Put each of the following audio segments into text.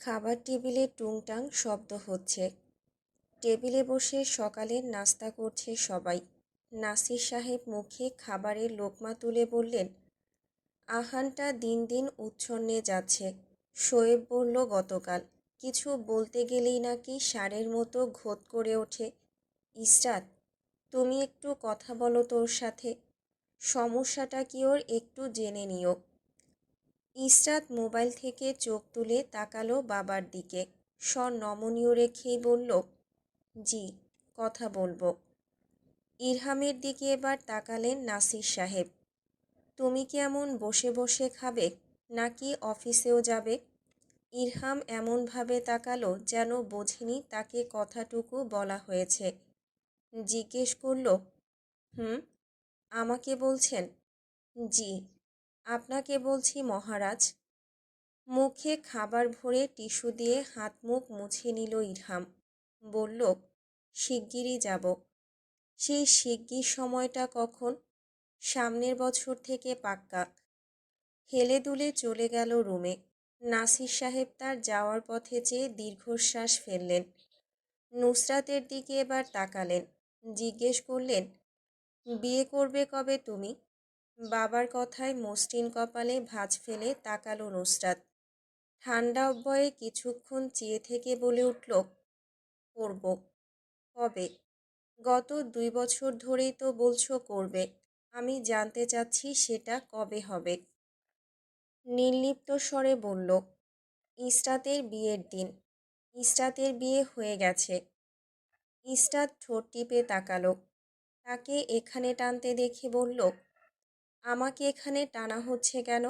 খাবার টেবিলে টুংটাং শব্দ হচ্ছে। টেবিলে বসে সকালের নাস্তা করছে সবাই। নাসির সাহেব মুখে খাবারের লোকমা তুলে বললেন, আহানটা দিন দিন উচ্ছন্নে যাচ্ছে। শোয়েব বলল গতকাল, কিছু বলতে গেলেই নাকি ষাঁড়ের মতো ঘোত করে ওঠে। ইসরাত, তুমি একটু কথা বলো তো ওর সাথে। সমস্যাটা কি ওর একটু জেনে নিও। ইসরাত মোবাইল থেকে চোখ তুলে তাকালো বাবার দিকে। স্বর নমনীয় রেখেই বলল, জি, কথা বলবো। ইরহামের দিকে এবার তাকালেন নাসির সাহেব। তুমি কি এমন বসে বসে খাবে, নাকি অফিসেও যাবে? ইরহাম এমনভাবে তাকালো যেন বোঝেনি তাকে কথাটুকু বলা হয়েছে। জিজ্ঞেস করল, হুম, আমাকে বলছেন? জি, আপনাকে বলছি মহারাজ। মুখে খাবার ভরে টিস্যু দিয়ে হাত মুখ মুছে নিল ইরহাম। বলল, শিগগিরই যাব। সেই শিগগির সময়টা কখন? সামনের বছর থেকে পাক্কা। হেলে দুলে চলে গেল রুমে। নাসির সাহেব তার যাওয়ার পথে চেয়ে দীর্ঘশ্বাস ফেললেন। নুসরাতের দিকে এবার তাকালেন। জিজ্ঞেস করলেন, বিয়ে করবে কবে তুমি? বাবার কথায় মসৃণ কপালে ভাঁজ ফেলে তাকালো নুসরাত। ঠান্ডা অব্যয়ে কিছুক্ষণ চেয়ে থেকে বলে উঠল, করব। কবে? গত 2 বছর ধরেই তো বলছো করবে। আমি জানতে চাচ্ছি সেটা কবে হবে। নির্লিপ্ত স্বরে বলল, ইসরাতের বিয়ের দিন। ইসরাতের বিয়ে হয়ে গেছে। ইসরাত ঠোঁট টিপে তাকালো। তাকে এখানে টানতে দেখে বলল, আমাকে এখানে টানা হচ্ছে কেন?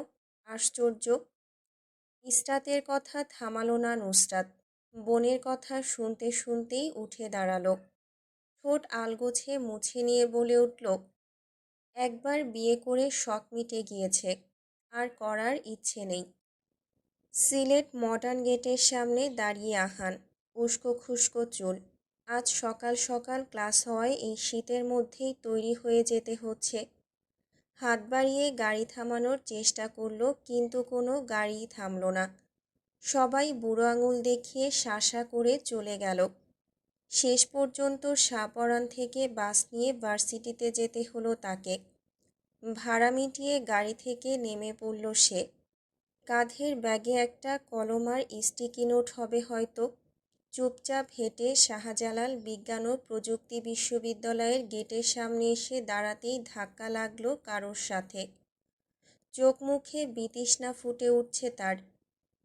আশ্চর্য। ইসরাতের কথা থামালো না নুসরাত। বোনের কথা শুনতে শুনতেই উঠে দাঁড়ালো। ঠোঁট আলগোছে মুছে নিয়ে বলে উঠল, একবার বিয়ে করে শখ মিটে গিয়েছে, আর করার ইচ্ছে নেই। সিলেট মডার্ন গেটের সামনে দাঁড়িয়ে আহান, উস্কো খুস্কো চুল। আজ সকাল সকাল ক্লাস হওয়ায় এই শীতের মধ্যেই তৈরি হয়ে যেতে হচ্ছে। হাত বাড়িয়ে গাড়ি থামানোর চেষ্টা করল, কিন্তু কোনো গাড়িই থামল না। সবাই বুড়ো আঙুল দেখিয়ে শাসা করে চলে গেল। শেষ পর্যন্ত শাহপরান থেকে বাস নিয়ে ভার্সিটিতে যেতে হলো তাকে। ভাড়া মিটিয়ে গাড়ি থেকে নেমে পড়ল সে। কাঁধের ব্যাগে একটা কলম আর স্টিকি নোট হবে হয়তো। চুপচাপ হেঁটে শাহজালাল বিজ্ঞান ও প্রযুক্তি বিশ্ববিদ্যালয়ের গেটের সামনে এসে দাঁড়াতেই ধাক্কা লাগলো কারোর সাথে। চোখ মুখে বিতৃষ্ণা ফুটে উঠছে তার।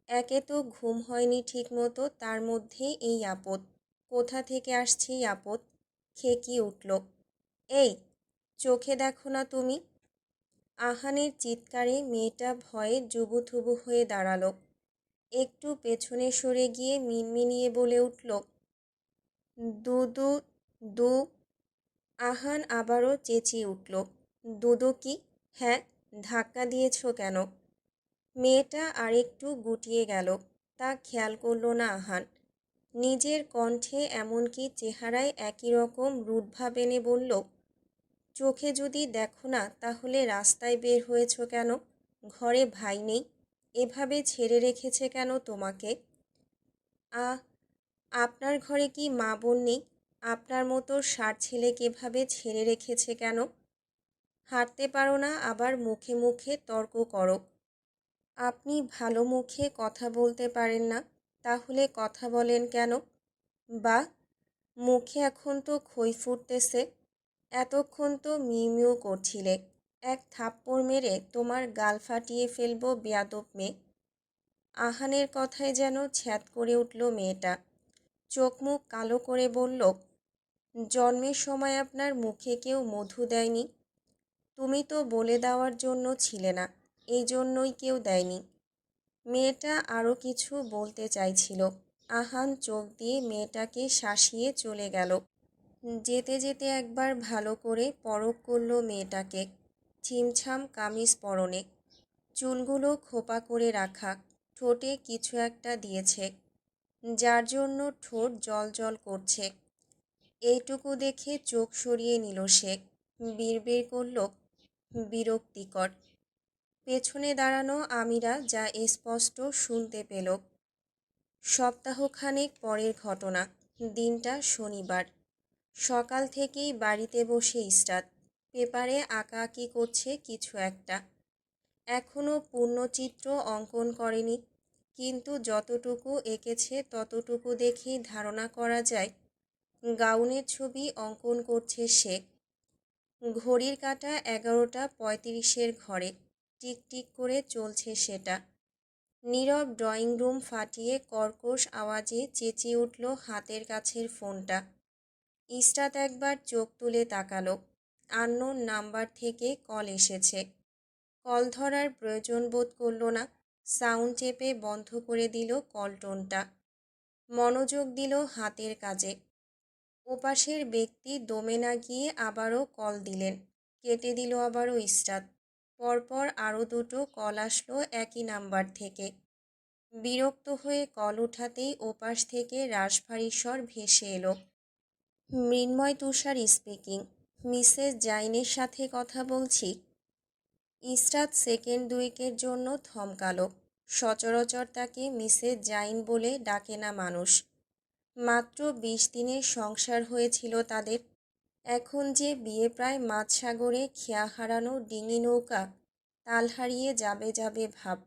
একে তো ঘুম হয়নি ঠিকমতো, তার মধ্যে এই আপদ। কোথা থেকে আসছে এই আপদ? খেকিয়ে উঠল, এই, চোখে দেখো না তুমি? আহানের চিৎকারে মেয়েটা ভয়ে জুবুথুবু হয়ে দাঁড়ালো। একটু পেছনে সরে গিয়ে মিনমিনিয়ে বলে উঠল, দুদু, দু। আহান আবারও চেঁচিয়ে উঠল, দুদু কি? হ্যাঁ, ধাক্কা দিয়েছ কেন? মেয়েটা আরেকটু গুটিয়ে গেল। তা খেয়াল করল না আহান। নিজের কণ্ঠে এমনকি চেহারায় একই রকম রূঢ়ভাব এনে বলল, চোখে যদি দেখো না তাহলে রাস্তায় বের হয়েছ কেন? ঘরে ভাই নেই? এভাবে ছেড়ে রেখেছে কেন তোমাকে? আ আপনার ঘরে কি মা বোন নেই? আপনার মতো ষাঁড় ছেলেকে এভাবে ছেড়ে রেখেছে কেন? হাঁটতে পারো না, আবার মুখে মুখে তর্ক করো। আপনি ভালো মুখে কথা বলতে পারেন না, তাহলে কথা বলেন কেন? বা, মুখে এখন তো খই ফুটতেছে। এতক্ষণ তো মিউ মিউ করছিলে। এক থাপ্পড় মেরে তোমার গাল ফাটিয়ে ফেলবো বেয়াদব মেয়ে। আহানের কথায় যেন ছ্যাদ করে উঠল মেয়েটা। চোখ মুখ কালো করে বলল, জন্মের সময় আপনার মুখে কেউ মধু দেয়নি? তুমি তো বলে দেওয়ার জন্য ছিলে না, এই জন্যই কেউ দেয়নি। মেয়েটা আরও কিছু বলতে চাইছিল। আহান চোখ দিয়ে মেয়েটাকে শাসিয়ে চলে গেল। যেতে যেতে একবার ভালো করে পরখ করল মেয়েটাকে। ছিমছাম কামিজ পরনে, চুলগুলো খোপা করে রাখা, ঠোঁটে কিছু একটা দিয়েছে, যার জন্য ঠোঁট জল জল করছে। এইটুকু দেখে চোখ সরিয়ে নিল সে। বিড়বিড় করল, বিরক্তিকর। পেছনে দাঁড়ানো আমিরা যা স্পষ্ট শুনতে পেল। সপ্তাহখানেক পরের ঘটনা। দিনটা শনিবার। সকাল থেকেই বাড়িতে বসে ইসরাত পেপারে আঁকাআঁকি করছে কিছু একটা। এখনও পূর্ণচিত্র অঙ্কন করেনি, কিন্তু যতটুকু এঁকেছে ততটুকু দেখেই ধারণা করা যায় গাউনের ছবি অঙ্কন করছে সে। ঘড়ির কাঁটা 11:35 ঘরে টিকটিক করে চলছে সেটা। নীরব ড্রয়িং রুম ফাটিয়ে কর্কশ আওয়াজে চেঁচিয়ে উঠল হাতের কাছের ফোনটা। ইসরাত একবার চোখ তুলে তাকালো। আননোন নাম্বার থেকে কল এসেছে। কল ধরার প্রয়োজন বোধ করল না। সাউন্ড চেপে বন্ধ করে দিল কল টোনটা। মনোযোগ দিল হাতের কাজে। ওপাশের ব্যক্তি দমে না গিয়ে আবারও কল দিলেন। কেটে দিল আবারও ইসরাত। পরপর আরও দুটো কল আসলো একই নাম্বার থেকে। বিরক্ত হয়ে কল উঠাতেই ওপাশ থেকে রাশভারী স্বর ভেসে এলো। মৃন্ময় তুষার স্পিকিং। মিসেস জাইনের সাথে কথা বলছি। ইসরাত সেকেন্ড দুয়েকের জন্য থমকালো। সচরাচর তাকে মিসেস জাইন বলে ডাকে না মানুষ। মাত্র 20 দিনের সংসার হয়েছিল তাদের। এখন যে বিয়ে প্রায় মাঝসাগরে খেয়া হারানো ডিঙি নৌকা, তাল হারিয়ে যাবে যাবে ভাব।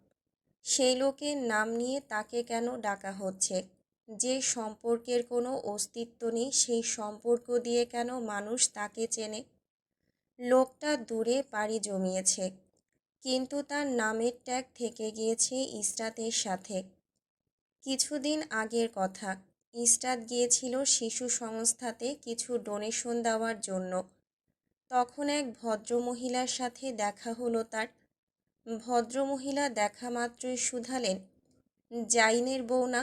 সেই লোকের নাম নিয়ে তাকে কেন ডাকা হচ্ছে? যে সম্পর্কের কোনো অস্তিত্ব নেই, সেই সম্পর্ক দিয়ে কেন মানুষ তাকে চেনে? লোকটা দূরে পাড়ি জমিয়েছে, কিন্তু তার নামের ট্যাগ থেকে গিয়েছে ইসরাতের সাথে। কিছুদিন আগের কথা। ইসরাত গিয়েছিল শিশু সংস্থাতে কিছু ডোনেশন দেওয়ার জন্য। তখন এক ভদ্রমহিলার সাথে দেখা হলো তার। ভদ্রমহিলা দেখা মাত্রই শুধালেন, জাইনের বউ না?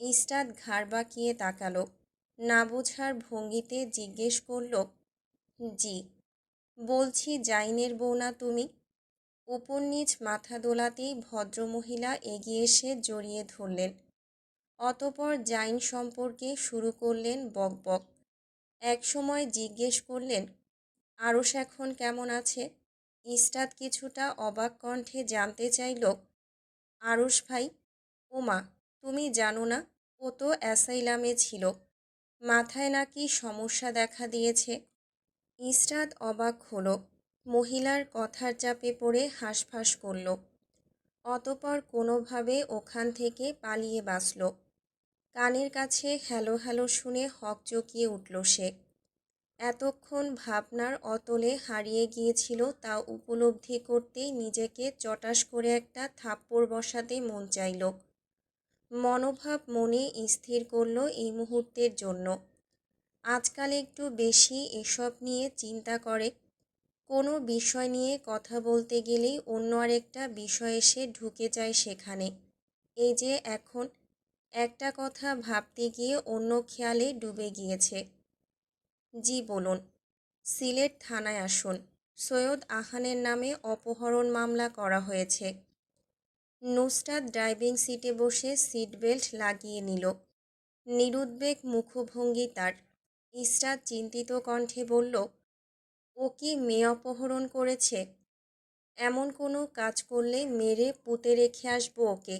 ইসরাত ঘাড় বাঁকিয়ে তাকালো। না বোঝার ভঙ্গিতে জিজ্ঞেস করল, জি। বলছি, জাইনের বউ না তুমি? উপর নিচ মাথা দোলাতেই ভদ্রমহিলা এগিয়ে এসে জড়িয়ে ধরলেন। অতপর জাইন সম্পর্কে শুরু করলেন বকবক। একসময় জিজ্ঞেস করলেন, আরশ এখন কেমন আছে? ইসরাত কিছুটা অবাক কণ্ঠে জানতে চাইল, আরশ ভাই? ওমা, তুমি জানো না? ও তো অ্যাসাইলামে ছিল। মাথায় নাকি সমস্যা দেখা দিয়েছে। ইসরাত অবাক হলো। মহিলার কথার চাপে পড়ে হাঁসফাঁস করল। অতপর কোনোভাবে ওখান থেকে পালিয়ে বাঁচল। কানের কাছে হ্যালো হ্যালো শুনে হকচকিয়ে উঠল সে। এতক্ষণ ভাবনার অতলে হারিয়ে গিয়েছিল তা উপলব্ধি করতেই নিজেকে চটাস করে একটা থাপ্পড় বসাতে মন চাইল। মনোভাব মনে স্থির করল এই মুহূর্তের জন্য। আজকাল একটু বেশি এসব নিয়ে চিন্তা করে। কোনো বিষয় নিয়ে কথা বলতে গেলেই অন্য আরেকটা বিষয় এসে ঢুকে যায় সেখানে। এই যে এখন একটা কথা ভাবতে গিয়ে অন্য খেয়ালে ডুবে গিয়েছে। জি বলুন। সিলেট থানায় আসুন। সৈয়দ আহানের নামে অপহরণ মামলা করা হয়েছে। নুসরাত ড্রাইভিং সিটে বসে সিট বেল্ট লাগিয়ে নিল। নিরুদ্বেগ মুখভঙ্গি তার। ইসরাত চিন্তিত কণ্ঠে বলল, ও কি মেয়ে অপহরণ করেছে? এমন কোনো কাজ করলে মেরে পুঁতে রেখে আসবো ওকে।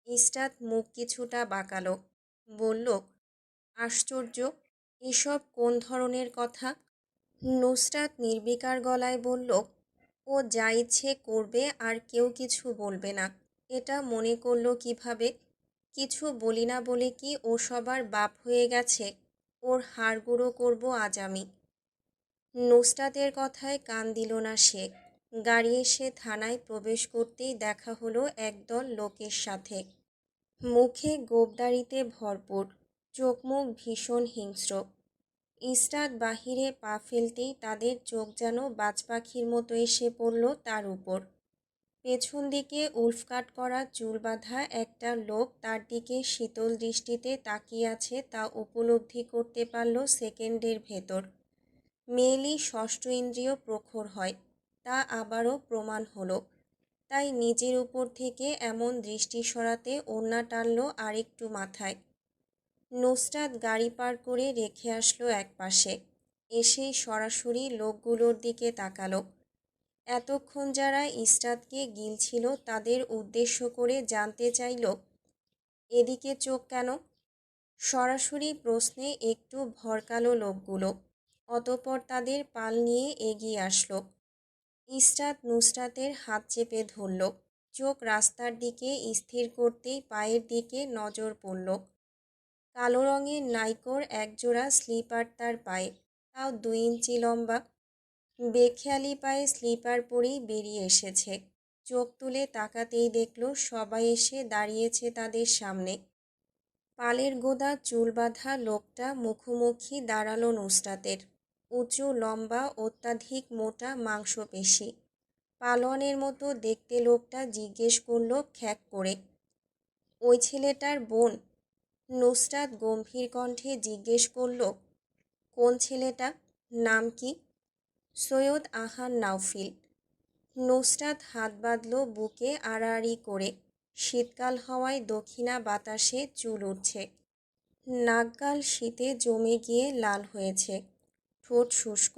ইসরাত মুখ কিছুটা বাঁকালো। বলল, আশ্চর্য, এসব কোন ধরনের কথা? নুসরাত নির্বিকার গলায় বলল, ও যা ইচ্ছে করবে আর কেউ কিছু বলবে না। এটা মনে করলো কিভাবে? কিছু বলি না বলে কি ও সবার বাপ হয়ে গেছে? ওর হাড় গুঁড়ো করবো আজ আমি। নুসরাতের কথায় কান দিল না সে। গাড়ি এসে থানায় প্রবেশ করতেই দেখা হলো একদল লোকের সাথে। মুখে গোঁফদাড়িতে ভরপুর, চোখ মুখ ভীষণ হিংস্র। ইসরাত বাহিরে পা ফেলতেই তাদের চোখ যেন বাজপাখির মতো এসে পড়ল তার উপর। পেছন দিকে উল্ফকাট করা চুল বাঁধা একটা লোক তার দিকে শীতল দৃষ্টিতে তাকিয়ে আছে তা উপলব্ধি করতে পারল সেকেন্ডের ভেতর। মেয়েলি ষষ্ঠ ইন্দ্রিয় প্রখর হয়, তা আবারও প্রমাণ হলো। তাই নিজের উপর থেকে এমন দৃষ্টি সরাতে ওড়না টানল আরেকটু মাথায়। নুসরাত গাড়ি পার করে রেখে আসলো একপাশে। এসেই সরাসরি লোকগুলোর দিকে তাকালো। এতক্ষণ যারা ইসরাতকে গিলছিল তাদের উদ্দেশ্য করে জানতে চাইল, এদিকে চোখ কেন? সরাসরি প্রশ্নে একটু ভরকালো লোকগুলো। অতঃপর তাদের পাল নিয়ে এগিয়ে আসলো। ইসরাত নুসরাতের হাত চেপে ধরল। চোখ রাস্তার দিকে স্থির করতেই পায়ের দিকে নজর পড়ল। কালো রঙের নাইকোর একজোড়া স্লিপার তার পায়ে, তাও 2 ইঞ্চি লম্বা। বেখেয়ালি পায়ে স্লিপার পরেই বেরিয়ে এসেছে। চোখ তুলে তাকাতেই দেখল সবাই এসে দাঁড়িয়েছে তাদের সামনে। পালের গোদা চুল বাঁধা লোকটা মুখোমুখি দাঁড়ালো নুসরাতের। উঁচু লম্বা অত্যাধিক মোটা মাংসপেশি। পালোয়ানের মতো দেখতে লোকটা জিজ্ঞেস করল খ্যাক করে, ওই ছেলেটার বোন? নুসরাত গম্ভীর কণ্ঠে জিজ্ঞেস করল, কোন ছেলেটা? নাম কি? সৈয়দ আহান নাউফিল। নুসরাত হাত বাঁধল বুকে আড়াআড়ি করে। শীতকাল হওয়ায় দক্ষিণা বাতাসে চুল উঠছে। নাকগাল শীতে জমে গিয়ে লাল হয়েছে। ঠোঁট শুষ্ক।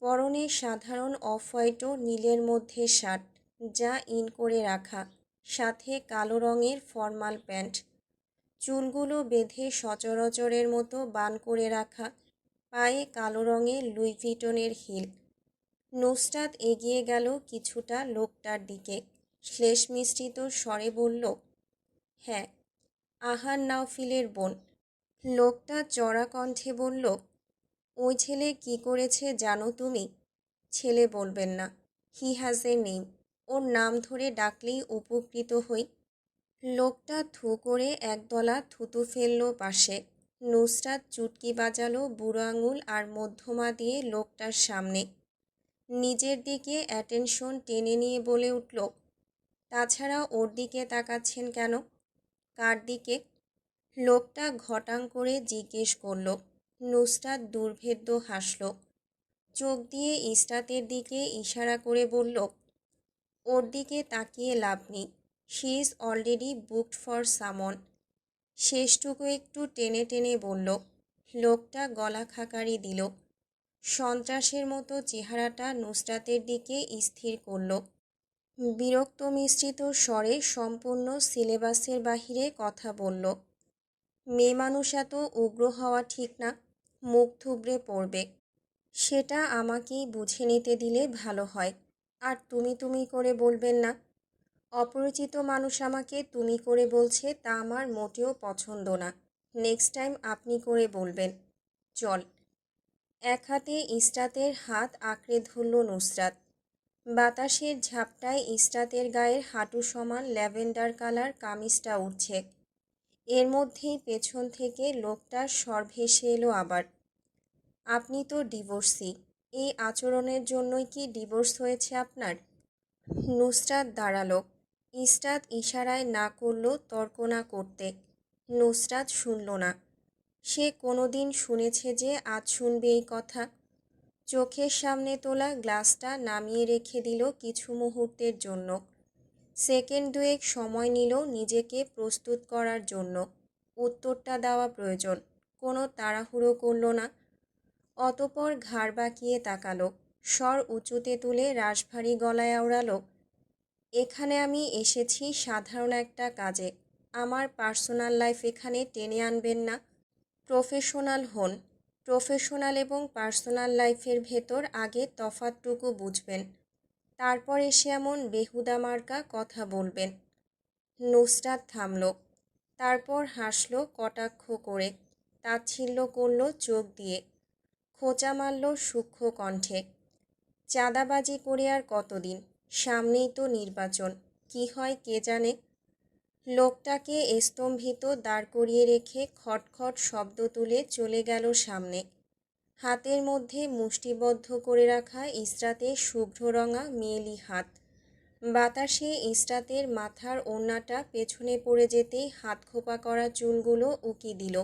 পরনে সাধারণ অফ হোয়াইট ও নীলের মধ্যে শার্ট, যা ইন করে রাখা, সাথে কালো রঙের ফর্মাল প্যান্ট। চুলগুলো বেঁধে সচরাচরের মতো বান করে রাখা। পায়ে কালো রঙের লুই ভিটনের হিল। নুসরাত এগিয়ে গেল কিছুটা লোকটার দিকে। শ্লেষ মিশ্রিত স্বরে বলল, হ্যাঁ, আহান নাউফিলের বোন। লোকটা চড়া কণ্ঠে বলল, ওই ছেলে কি করেছে জানো তুমি? ছেলে বলবেন না, হি হ্যাজ এ নেম। ওর নাম ধরে ডাকলেই উপকৃত হই। লোকটা থু করে একদলা থুতু ফেলল পাশে। নুসরাত চুটকি বাজালো বুড়ো আঙুল আর মধ্যমা দিয়ে লোকটার সামনে। নিজের দিকে অ্যাটেনশন টেনে নিয়ে বলে উঠল, তাছাড়া ওর দিকে তাকাচ্ছেন কেন? কার দিকে? লোকটা ঘটাং করে জিজ্ঞেস করল। নুসরাত দুর্ভেদ্য হাসল। চোখ দিয়ে ইসরাতের দিকে ইশারা করে বলল, ওর দিকে তাকিয়ে লাভ নেই। She is already booked for সামন। শেষটুকু একটু টেনে টেনে বলল। লোকটা গলা খাকারি দিল। সন্ত্রাসের মতো চেহারাটা নুসরাতের দিকে স্থির করল। বিরক্ত মিশ্রিত স্বরে সম্পূর্ণ সিলেবাসের বাহিরে কথা বলল, মেয়ে মানুষ এত উগ্র হওয়া ঠিক না, মুখ থুবড়ে পড়বে। সেটা আমাকেই বুঝে নিতে দিলে ভালো হয়। আর তুমি তুমি করে বলবেন না। অপরিচিত মানুষ আমাকে তুমি করে বলছে, তা আমার মোটেও পছন্দ না। নেক্সট টাইম আপনি করে বলবেন। চল। এক হাতে ইসরাতের হাত আঁকড়ে ধরল নুসরাত। বাতাসের ঝাপটায় ইসরাতের গায়ের হাঁটু সমান ল্যাভেন্ডার কালার কামিজটা উঠছে। এর মধ্যেই পেছন থেকে লোকটার স্বর ভেসে এলো আবার, আপনি তো ডিভোর্সি। এই আচরণের জন্যই কি ডিভোর্স হয়েছে আপনার? নুসরাত দাঁড়ালো। ইসরাত ইশারায় না করল তর্ক না করতে। নুসরাত শুনল না। সে কোনোদিন শুনেছে যে আজ শুনবে এই কথা? চোখের সামনে তোলা গ্লাসটা নামিয়ে রেখে দিল কিছু মুহূর্তের জন্য। সেকেন্ড দুয়েক সময় নিল নিজেকে প্রস্তুত করার জন্য। উত্তরটা দেওয়া প্রয়োজন। কোনো তাড়াহুড়ো করল না। অতপর ঘাড় বাঁকিয়ে তাকালো। স্বর উঁচুতে তুলে রাশভারী গলায় আওড়ালো, এখানে আমি এসেছি সাধারণ একটা কাজে। আমার পার্সোনাল লাইফ এখানে টেনে আনবেন না। প্রফেশনাল হন। প্রফেশনাল এবং পার্সোনাল লাইফের ভেতর আগে তফাৎটুকু বুঝবেন, তারপর এসে এমন বেহুদা মার্কা কথা বলবেন। নুসরাত থামল। তারপর হাসল কটাক্ষ করে। তাচ্ছিল্য করল চোখ দিয়ে। খোঁচা মারল সূক্ষ্ম কণ্ঠে, চাঁদাবাজি করে আর কতদিন? সামনেই তো নির্বাচন। কি হয় কে জানে। লোকটাকে স্তম্ভিত দাঁড় করিয়ে রেখে খটখট শব্দ তুলে চলে গেল সামনে। হাতের মধ্যে মুষ্টিবদ্ধ করে রাখা ইসরাতের শুভ্ররঙা মেয়েলি হাত। বাতাসে ইসরাতের মাথার ওড়নাটা পেছনে পড়ে যেতেই হাত খোপা করা চুলগুলো উকি দিল।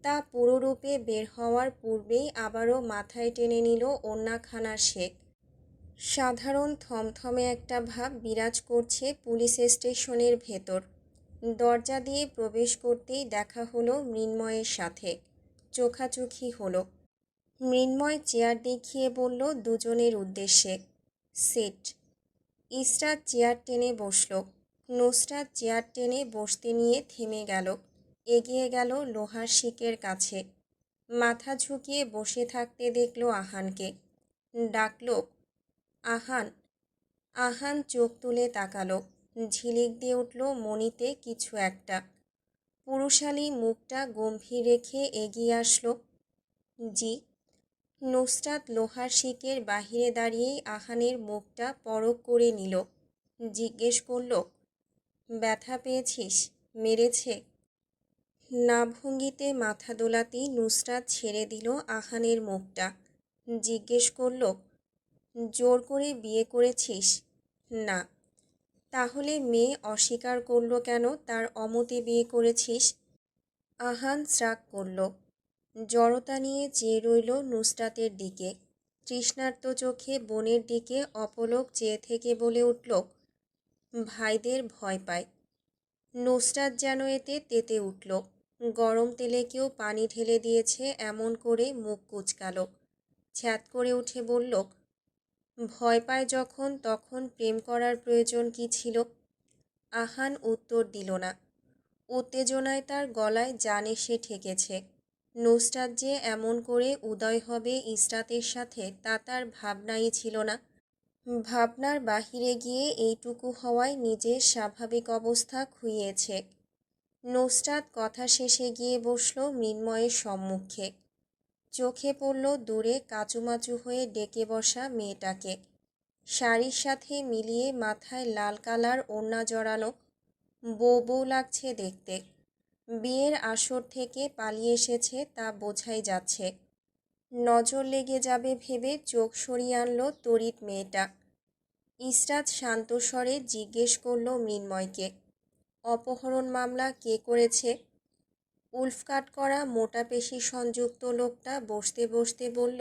তা পুরোরূপে বের হওয়ার পূর্বেই আবারও মাথায় টেনে নিল ওড়নাখানার শেক। সাধারণ থমথমে একটা ভাব বিরাজ করছে পুলিশ স্টেশনের ভেতর। দরজা দিয়ে প্রবেশ করতেই দেখা হলো মৃন্ময়ের সাথে। চোখাচোখি হলো। মৃন্ময় চেয়ার দেখিয়ে বলল দুজনের উদ্দেশ্যে, সিট। ইসরাত চেয়ার টেনে বসল। নুসরাত চেয়ার টেনে বসতে নিয়ে থেমে গেল। এগিয়ে গেল লোহার শিকের কাছে। মাথা ঝুঁকিয়ে বসে থাকতে দেখল আহানকে। ডাকল, আহান। আহান চোখ তুলে তাকালো। ঝিলিক দিয়ে উঠল মনিতে কিছু একটা। পুরুষালী মুখটা গম্ভীর রেখে এগিয়ে আসলো। জি। নুসরাত লোহার শিকের বাহিরে দাঁড়িয়েই আহানের মুখটা পরখ করে নিল। জিজ্ঞেস করল, ব্যথা পেয়েছিস? মেরেছে? না ভঙ্গিতে মাথা দোলাতেই নুসরাত ছেড়ে দিল আহানের মুখটা। জিজ্ঞেস করল, জোর করে বিয়ে করেছিস? না। তাহলে মেয়ে অস্বীকার করল কেন তার অমতে বিয়ে করেছিস? আহান শ্রাগ করল। জড়তা নিয়ে চেয়ে রইল নুসরাতের দিকে। তৃষ্ণার্ত চোখে বোনের দিকে অপলক চেয়ে থেকে বলে উঠল, ভাইদের ভয় পায়। নুসরাত যেন এতে তেতে উঠল। গরম তেলে কেউ পানি ঢেলে দিয়েছে এমন করে মুখ কুঁচকাল। ছ্যাঁত করে উঠে বলল, ভয় পায় যখন তখন প্রেম করার প্রয়োজন কি ছিল? আহান উত্তর দিল না। উত্তেজনায় তার গলায় জান এসে ঠেকেছে। নুসরাত যে এমন করে উদয় হবে ইসরাতের সাথে তা তার ভাবনাই ছিল না। ভাবনার বাহিরে গিয়ে এইটুকু হওয়ায় নিজের স্বাভাবিক অবস্থা খুইয়েছে। নুসরাত কথা শেষে গিয়ে বসল মৃন্ময়ের সম্মুখে। চোখে পড়ল দূরে কাচুমাচু হয়ে ডেকে বসা মেয়েটাকে। শাড়ির সাথে মিলিয়ে মাথায় লাল কালার ওড়না জড়ানো। বউ বউ লাগছে দেখতে। বিয়ের আসর থেকে পালিয়ে এসেছে তা বোঝাই যাচ্ছে। নজর লেগে যাবে ভেবে চোখ সরিয়ে আনল তড়িৎ মেয়েটা। ইসরাত শান্ত স্বরে জিজ্ঞেস করল মৃন্ময়কে, অপহরণ মামলা কে করেছে? উল্ফকাট করা মোটা পেশি সংযুক্ত লোকটা বসতে বসতে বলল,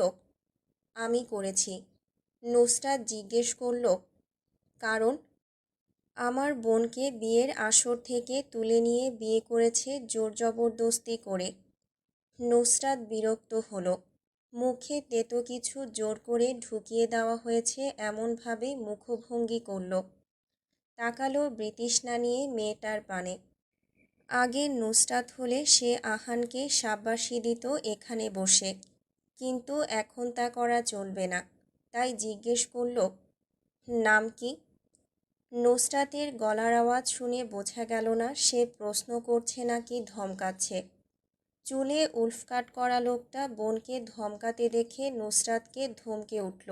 আমি করেছি। নুসরাত জিজ্ঞেস করল, কারণ? আমার বোনকে বিয়ের আসর থেকে তুলে নিয়ে বিয়ে করেছে জোর জবরদস্তি করে। নুসরাত বিরক্ত হলো। মুখে তেতো কিছু জোর করে ঢুকিয়ে দেওয়া হয়েছে এমনভাবে মুখভঙ্গি করল। তাকালো বৃতৃষ্ণা নিয়ে মেয়েটার পানে। আগে নুসরাত হলে সে আহানকে শাবাশি দিত এখানে বসে, কিন্তু এখন তা করা চলবে না। তাই জিজ্ঞেস করল, নাম কি? নুসরাতের গলার আওয়াজ শুনে বোঝা গেল না সে প্রশ্ন করছে নাকি ধমকাচ্ছে। চুলে উল্ফকাট করা লোকটা বোনকে ধমকাতে দেখে নুসরাতকে ধমকে উঠল।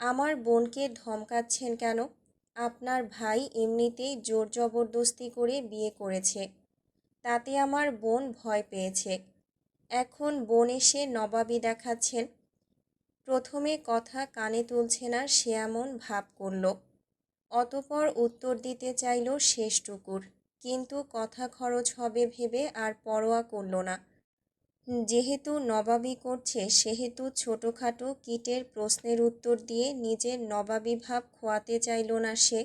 আমার বোনকে ধমকাচ্ছেন কেন? আপনার ভাই এমনিতেই জোর জবরদস্তি করে বিয়ে করেছে, তাতে আমার বোন ভয় পেয়েছে। এখন বোন এসে নবাবী দেখাচ্ছেন। প্রথমে কথা কানে তুলছে না সে এমন ভাব করল। অতপর উত্তর দিতে চাইল শেষটুকুর, কিন্তু কথা খরচ হবে ভেবে আর পরোয়া করল না। যেহেতু নবাবী করছে সেহেতু ছোটোখাটো কীটের প্রশ্নের উত্তর দিয়ে নিজের নবাবী ভাব খোয়াতে চাইল না সে।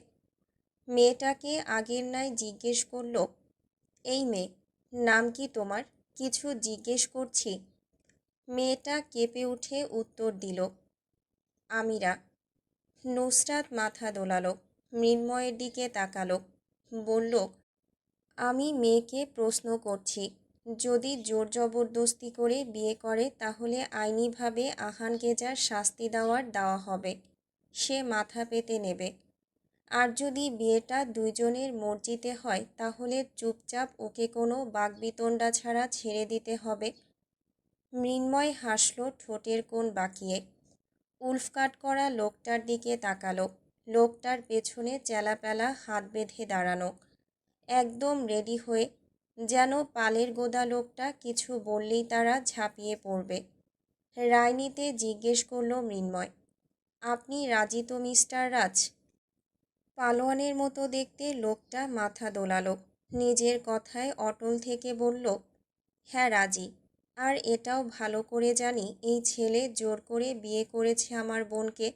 মেয়েটাকে আগের ন্যায় জিজ্ঞেস করল, এই মেয়ে, নাম কি তোমার? কিছু জিজ্ঞেস করছি। মেয়েটা কেঁপে উঠে উত্তর দিল, আমিরা। নুসরাত মাথা দোলালো, মৃন্ময়ের দিকে তাকালো, বলল, আমি মেয়েকে প্রশ্ন করছি, যদি জোর জবরদস্তি করে বিয়ে করে তাহলে আইনিভাবে আহানকে যা শাস্তি দেওয়া হবে, সে মাথা পেতে নেবে। আর যদি বিয়েটা দুইজনের মর্জিতে হয় তাহলে চুপচাপ ওকে কোনো বাকবিতণ্ডা ছাড়া ছেড়ে দিতে হবে। মৃন্ময় হাসল ঠোঁটের কোণ বাঁকিয়ে। উল্ফকাট করা লোকটার দিকে তাকালো। লোকটার পেছনে চেলাপেলা হাত বেঁধে দাঁড়ানো, একদম রেডি হয়ে, যেন পালের গোদা লোকটা কিছু বললেই তারা ঝাঁপিয়ে পড়বে। রায় নিতে জিজ্ঞেস করল মৃন্ময়, আপনি রাজি তো মিস্টার রাজ? পালোয়ানের মতো দেখতে লোকটা মাথা দোলালো। নিজের কথায় অটল থেকে বলল, হ্যাঁ রাজি। আর এটাও ভালো করে জানি এই ছেলে জোর করে বিয়ে করেছে আমার বোনকে।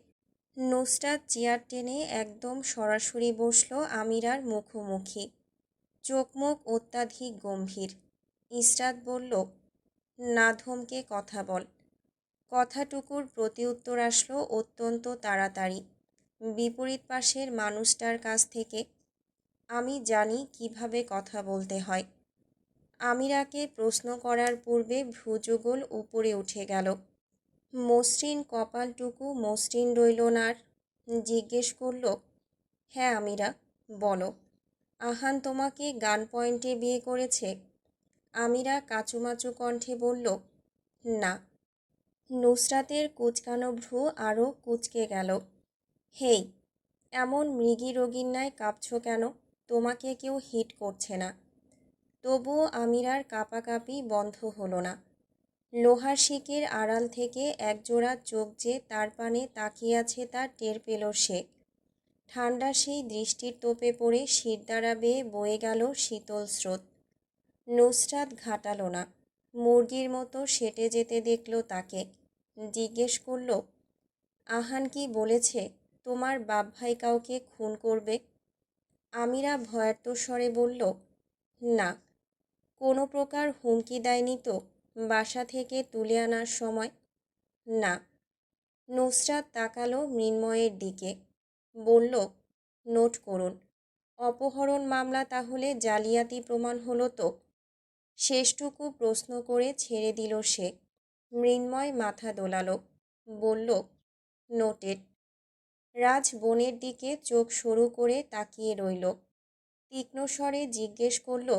নুসরাত চেয়ার টেনে একদম সরাসরি বসল আমিরার মুখোমুখি। চোখ মুখ অত্যাধিক গম্ভীর। ইসরাত বলল, না ধমকে কথা বল। কথাটুকুর প্রতিউত্তর আসলো অত্যন্ত তাড়াতাড়ি বিপরীত পাশের মানুষটার কাছ থেকে। আমি জানি কিভাবে কথা বলতে হয়। আমিরাকে প্রশ্ন করার পূর্বে ভ্রুযুগল উপরে উঠে গেল। মসৃণ কপালটুকু মসৃণ রইল না আর। জিজ্ঞেস করল, হ্যাঁ আমিরা, বলো, আহান তোমাকে গান পয়েন্টে বিয়ে করেছে? আমিরা কাচুমাচু কণ্ঠে বলল, না। নুসরাতের কুঁচকানো ভ্রু আরও কুঁচকে গেল। হেই, এমন মৃগী রোগীর ন্যায় কাঁপছ কেন? তোমাকে কেউ হিট করছে না। তবুও আমিরার কাঁপাকাঁপি বন্ধ হলো না। লোহার শিকের আড়াল থেকে একজোড়া চোখ যে তার পানে তাকিয়ে আছে তা টের পেল সে। ঠান্ডা সেই দৃষ্টির তোপে পড়ে শিরদাঁড়া বেয়ে বয়ে গেল শীতল স্রোত। নুসরাত ঘাটাল না, মুরগির মতো সেটে যেতে দেখল তাকে। জিজ্ঞেস করল, আহান কি বলেছে তোমার বাপ ভাই কাউকে খুন করবে? আমিরা ভয়ার্ত স্বরে বলল, না। কোনো প্রকার হুমকি দেয়নি তো বাসা থেকে তুলে আনার সময়? না। নুসরাত তাকালো মৃন্ময়ের দিকে, বলল, নোট করুন। অপহরণ মামলা তাহলে জালিয়াতি প্রমাণ হলো তো? শেষটুকু প্রশ্ন করে ছেড়ে দিল সে। মৃন্ময় মাথা দোলালো, বলল, নোটেড। রাজ বোনের দিকে চোখ সরু করে তাকিয়ে রইল। তীক্ষ্ণ স্বরে জিজ্ঞেস করল,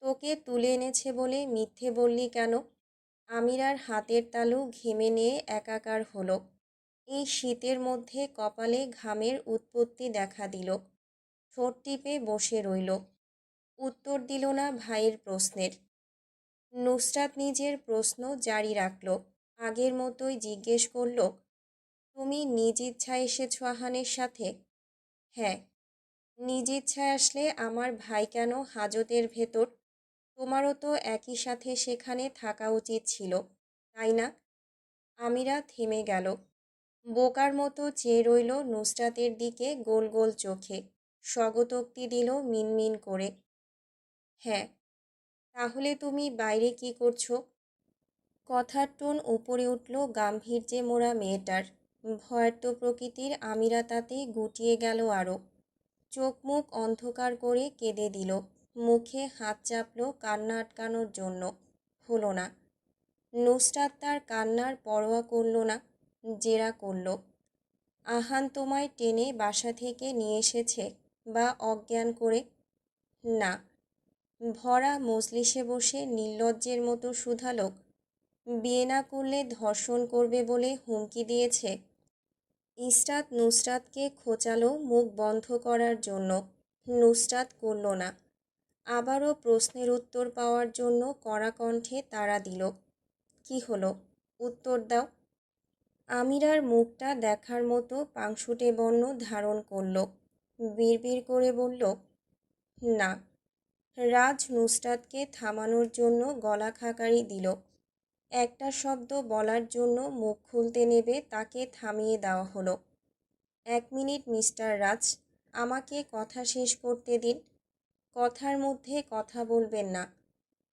তোকে তুলে এনেছে বলে মিথ্যে বললি কেন? আমিরার হাতের তালু ঘেমে নিয়ে একাকার হলো। এই শীতের মধ্যে কপালে ঘামের উৎপত্তি দেখা দিল। ঠোঁট টিপে বসে রইল। উত্তর দিল না ভাইয়ের প্রশ্নের। নুসরাত নিজের প্রশ্ন জারি রাখল। আগের মতোই জিজ্ঞেস করল, তুমি নিজ ইচ্ছায় এসেছ আহানের সাথে? হ্যাঁ। নিজ ইচ্ছায় আসলে আমার ভাই কেন হাজতের ভেতর? তোমারও তো একই সাথে সেখানে থাকা উচিত ছিল, তাই না? আমিরা থেমে গেল। বোকার মতো চেয়ে রইল নুসরাতের দিকে গোল গোল চোখে। স্বগতোক্তি দিল মিনমিন করে, হ্যাঁ। তাহলে তুমি বাইরে কি করছো? কথার টোন উপরে উঠল গাম্ভীর্যে মোড়া মেয়েটার। ভয়ার্ত প্রকৃতির আমিরা তাতে গুটিয়ে গেল আরও। চোখ মুখ অন্ধকার করে কেঁদে দিল। মুখে হাত চাপল কান্না আটকানোর জন্য। হলো না। নুসরাত তার কান্নার পরোয়া করল না, জেরা করল, আহান তোমায় টেনে বাসা থেকে নিয়ে এসেছে বা অজ্ঞান করে? না। ভরা মজলিসে বসে নির্লজ্জের মতো শুধালো, বিয়ে না করলে ধর্ষণ করবে বলে হুমকি দিয়েছে? ইসরাত নুসরাতকে খোঁচালো মুখ বন্ধ করার জন্য। নুসরাত করল না। আবারও প্রশ্নের উত্তর পাওয়ার জন্য কড়া কণ্ঠে তাড়া দিল, কি হলো, উত্তর দাও। আমিরার মুখটা দেখার মতো পাংশুটে বর্ণ ধারণ করল। বিড়বিড় করে বলল, না। রাজ নুসরাতকে থামানোর জন্য গলা খাকারি দিল। একটা শব্দ বলার জন্য মুখ খুলতে নেবে তাকে থামিয়ে দেওয়া হলো। 1 মিনিট মিস্টার রাজ, আমাকে কথা শেষ করতে দিন। কথার মধ্যে কথা বলবেন না।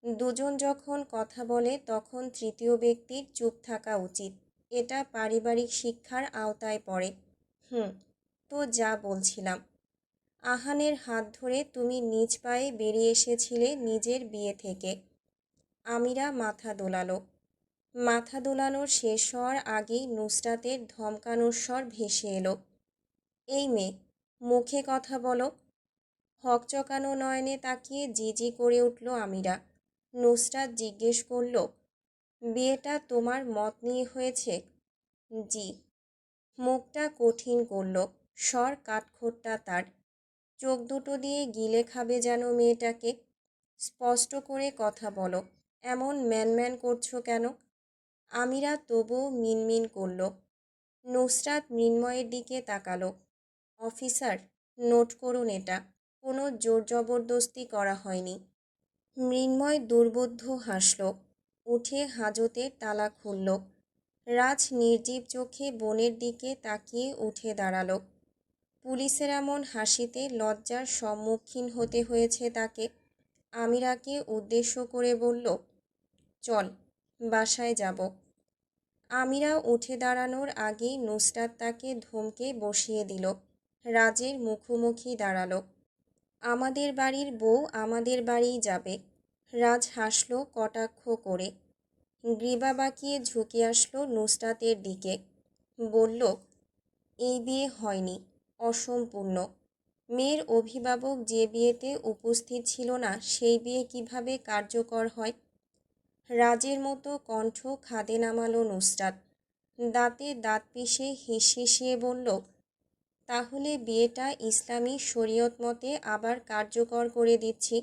দুজন যখন কথা বলে তখন তৃতীয় ব্যক্তির চুপ থাকা উচিত। এটা পারিবারিক শিক্ষার আওতায় পড়ে। তো যা বলছিলাম, আহানের হাত ধরে তুমি নিজ পায়ে বেরিয়ে এসেছিলে নিজের বিয়ে থেকে। আমিরা মাথা দোলালো। মাথা দোলানোর শেষ হওয়ার আগেই নুসরাতের ধমকানোর স্বর ভেসে এলো, এই মেয়ে, মুখে কথা বলো। হকচকানো নয়নে তাকিয়ে জিজি করে উঠল আমিরা। নুসরাত জিজ্ঞেস করল, বিয়েটা তোমার মত নিয়ে হয়েছে? জি। মুখটা কঠিন করল, স্বর কাঠখোট্টা তার। চোখ দুটো দিয়ে গিলে খাবে যেন মেয়েটাকে। স্পষ্ট করে কথা বলো, এমন ম্যানম্যান করছো কেন? আমিরা তবুও মিনমিন করল। নুসরাত মৃন্ময়ের দিকে তাকালো। অফিসার, নোট করুন এটা, কোনো জোর জবরদস্তি করা হয়নি। মৃন্ময় দুর্বোধ্য হাসল। উঠে হাজতের তালা খুলল। রাজ নির্জীব চোখে বোনের দিকে তাকিয়ে উঠে দাঁড়ালো। পুলিশের এমন হাসিতে লজ্জার সম্মুখীন হতে হয়েছে তাকে। আমিরাকে উদ্দেশ্য করে বলল, চল, বাসায় যাব। আমিরা উঠে দাঁড়ানোর আগেই নুসরাত তাকে ধমকে বসিয়ে দিল। রাজের মুখোমুখি দাঁড়ালো। আমাদের বাড়ির বউ আমাদের বাড়িই যাবে। রাজ হাসল কটাক্ষ করে। গ্রীবা বাঁকিয়ে ঝুঁকে আসলো নুসরাতের দিকে। বলল, এই বিয়ে হয়নি, অসম্পূর্ণ। মেয়ের অভিভাবক যে বিয়েতে উপস্থিত ছিল না সেই বিয়ে কিভাবে কার্যকর হয়? রাজের মতো কণ্ঠ খাদে নামালো নুসরাত। দাঁতে দাঁত পিষে হিসহিসিয়ে বলল, তাহলে বিয়েটা ইসলামী শরীয়ত মতে আবার কার্যকর করে দিচ্ছি।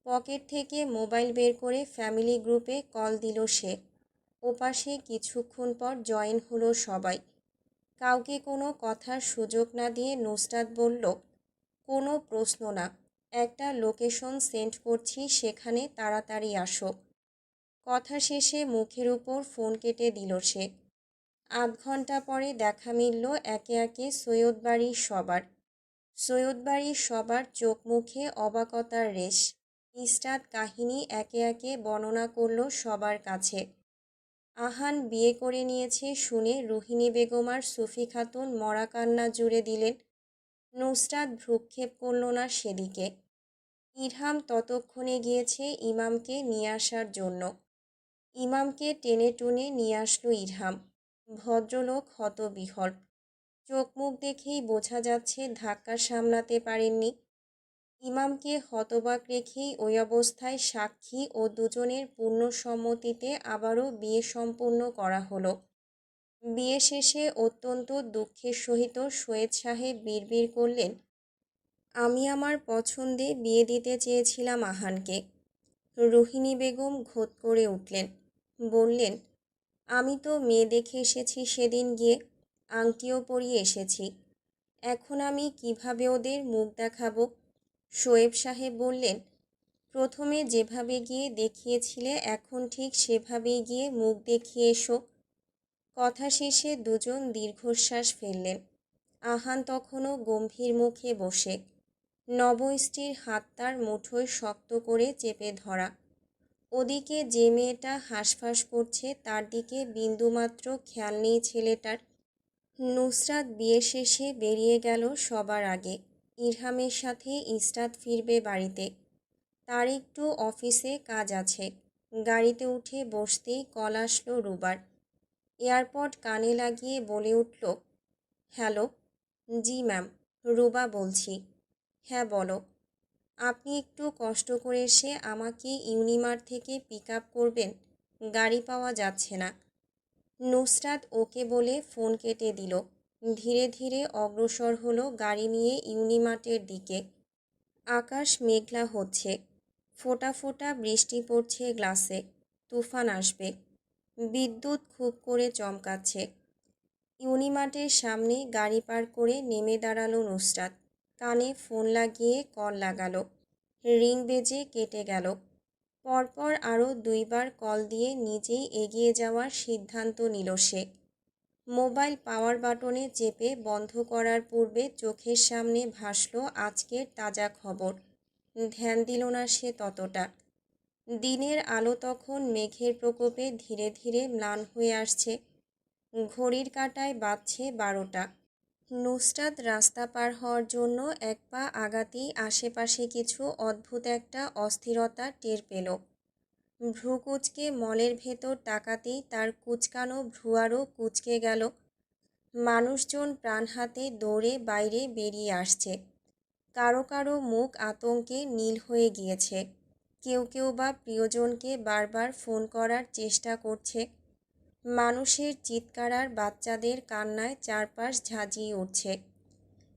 পকেট থেকে মোবাইল বের করে ফ্যামিলি গ্রুপে কল দিল সে। ওপাশে কিছুক্ষণ পর জয়েন হলো সবাই। কাউকে কোনো কথার সুযোগ না দিয়ে নুসরাত বলল, কোনো প্রশ্ন না, একটা লোকেশন সেন্ড করছি, সেখানে তাড়াতাড়ি আসো। কথা শেষে মুখের উপর ফোন কেটে দিল সে। আধ ঘন্টা পরে দেখা মিলল একে একে সৈয়দবাড়ির সবার চোখ মুখে অবাকতার রেশ। ইসরাত কাহিনী একে একে বর্ণনা করল সবার কাছে। আহান বিয়ে করে নিয়েছে শুনে রুহিনী বেগম আর সুফি খাতুন মরা কান্না জুড়ে দিলেন। নুসরাত ভ্রুক্ষেপ করল না সেদিকে। ইরহাম ততক্ষণে গিয়েছে ইমামকে নিয়ে আসার জন্য। ইমামকে টেনে টুনে নিয়ে আসলো ইরহাম। ভদ্রলোক হতবিহ্বল। চোখ মুখ দেখেই বোঝা যাচ্ছে ধাক্কা সামলাতে পারেননি। ইমামকে হতবাক রেখেই ওই অবস্থায় সাক্ষী ও দুজনের পূর্ণ সম্মতিতে আবারও বিয়ে সম্পন্ন করা হলো। বিয়ে শেষে অত্যন্ত দুঃখের সহিত সৈয়দ সাহেব বিড়বিড় করলেন, আমি আমার পছন্দে বিয়ে দিতে চেয়েছিলাম আহানকে। রুহিনী বেগম ঘোত করে উঠলেন। বললেন, আমি তো মেয়ে দেখে এসেছি সেদিন গিয়ে, আংটিও পরিয়ে এসেছি। এখন আমি কিভাবে ওদের মুখ দেখাবো? শোয়েব সাহেব বললেন, প্রথমে যেভাবে গিয়ে দেখিয়েছিলে এখন ঠিক সেভাবেই গিয়ে মুখ দেখিয়ে এসো। কথা শেষে দুজন দীর্ঘশ্বাস ফেললেন। আহান তখনও গম্ভীর মুখে বসে। নবস্ত্রীর হাত তার মুঠোয় শক্ত করে চেপে ধরা। ওদিকে যে মেয়েটা হাঁসফাঁস করছে তার দিকে বিন্দুমাত্র খেয়াল নেই ছেলেটার। নুসরাত বিয়ে শেষে বেরিয়ে গেল সবার আগে। ইরহামের সাথে ইসরাত ফিরবে বাড়িতে। তার একটু অফিসে কাজ আছে। গাড়িতে উঠে বসতেই কল আসলো রুবার। এয়ারপড কানে লাগিয়ে বলে উঠল, হ্যালো। জি ম্যাম, রুবা বলছি। হ্যাঁ বলো। আপনি একটু কষ্ট করে এসে আমাকে ইউনিমার্ট থেকে পিক আপ করবেন, গাড়ি পাওয়া যাচ্ছে না। নুসরাত ওকে বলে ফোন কেটে দিল। ধীরে ধীরে অগ্রসর হলো গাড়ি নিয়ে ইউনিমার্টের দিকে। আকাশ মেঘলা হচ্ছে। ফোঁটা ফোঁটা বৃষ্টি পড়ছে গ্লাসে। তুফান আসবে। বিদ্যুৎ খুব করে চমকাচ্ছে। ইউনিমার্টের সামনে গাড়ি পার্ক করে নেমে দাঁড়ালো নুসরাত। কানে ফোন লাগিয়ে কল লাগালো। রিং বেজে কেটে গেল। পরপর আরও দুইবার কল দিয়ে নিজেই এগিয়ে যাওয়ার সিদ্ধান্ত নিল সে। মোবাইল পাওয়ার বাটনে চেপে বন্ধ করার পূর্বে চোখের সামনে ভাসল আজকের তাজা খবর। ধ্যান দিল না সে ততটা। দিনের আলো তখন মেঘের প্রকোপে ধীরে ধীরে ম্লান হয়ে আসছে। ঘড়ির কাঁটায় বাজছে 12টা। নুসরাত রাস্তা পার হওয়ার জন্য এক পা আগাতেই আশেপাশে কিছু অদ্ভুত একটা অস্থিরতা টের পেল। ভ্রু কুঁচকে মলের ভেতর তাকাতেই তার কুঁচকানো ভ্রু আরও কুঁচকে গেল। মানুষজন প্রাণ হাতে দৌড়ে বাইরে বেরিয়ে আসছে। কারো কারো মুখ আতঙ্কে নীল হয়ে গিয়েছে। কেউ কেউ বা প্রিয়জনকে বারবার ফোন করার চেষ্টা করছে। মানুষের চিৎকার আর বাচ্চাদের কান্নায় চারপাশ ঝাঁঝিয়ে উঠছে।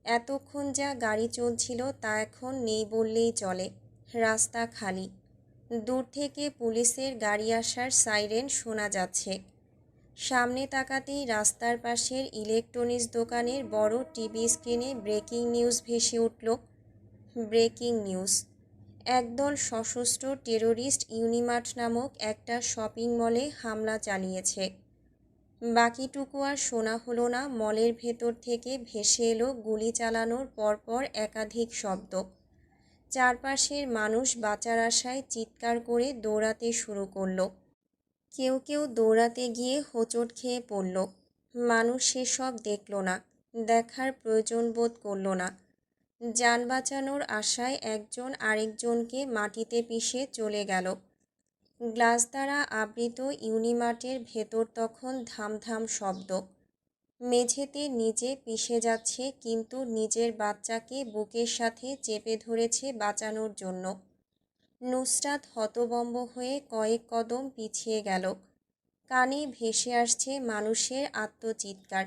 এতক্ষণ যা গাড়ি চলছিল তা এখন নেই বললেই চলে। রাস্তা খালি। দূর থেকে পুলিশের গাড়ি আসার সাইরেন শোনা যাচ্ছে। সামনে তাকাতেই রাস্তার পাশের ইলেকট্রনিক্স দোকানের বড় টিভি স্ক্রিনে ব্রেকিং নিউজ ভেসে উঠল। ব্রেকিং নিউজ, একদল সশস্ত্র টেরোরিস্ট ইউনিমার্ট নামক একটা শপিং মলে হামলা চালিয়েছে। বাকিটুকু আর শোনা হলো না। মলের ভেতর থেকে ভেসে এলো গুলি চালানোর পরপর একাধিক শব্দ। চারপাশের মানুষ বাঁচার আশায় চিৎকার করে দৌড়াতে শুরু করলো। কেউ কেউ দৌড়াতে গিয়ে হোঁচট খেয়ে পড়ল। মানুষ সেসব দেখল না, দেখার প্রয়োজন বোধ করল না। যান বাঁচানোর আশায় একজন আরেকজনকে মাটিতে পিষে চলে গেল। গ্লাস দ্বারা আবৃত ইউনিমার্টের ভেতর তখন ধামধাম শব্দ। মেঝেতে নিজে পিষে যাচ্ছে, কিন্তু নিজের বাচ্চাকে বুকের সাথে চেপে ধরেছে বাঁচানোর জন্য। নুসরাত হতবম্ব হয়ে কয়েক কদম পিছিয়ে গেল। কানে ভেসে আসছে মানুষের আত্মচিৎকার।